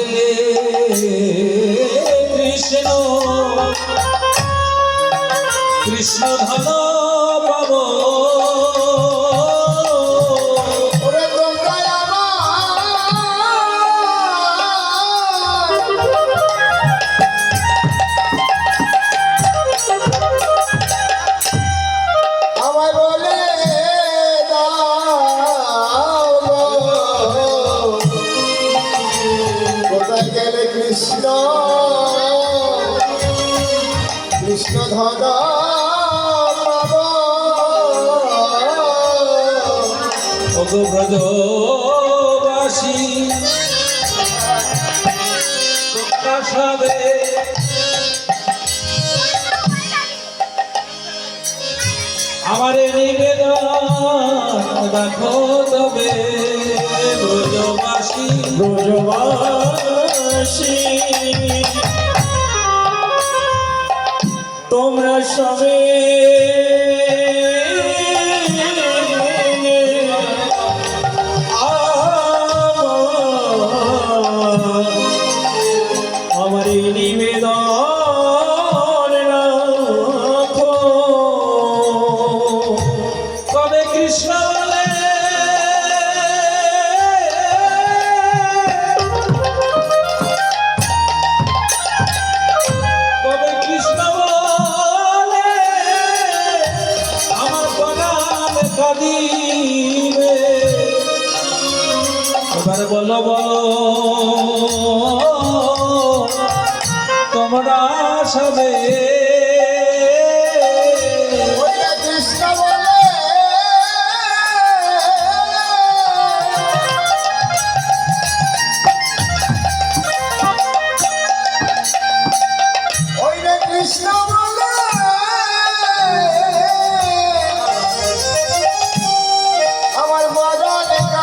আসলে কৃষ্ণ কৃষ্ণ ধন পাব কৃষ্ণ কৃষ্ণ ধন ব্রজবাসী সবে আমার নিবেদন দেখো তবে ব্রজবাসী ব্রজবাসী তোমরা সবে আমার নিবেদন রাখো কবে কৃষ্ণ বলে কবে কৃষ্ণ বলে আমার প্রাণ কাঁদিবে এবার বলো বলো তোমরা সবে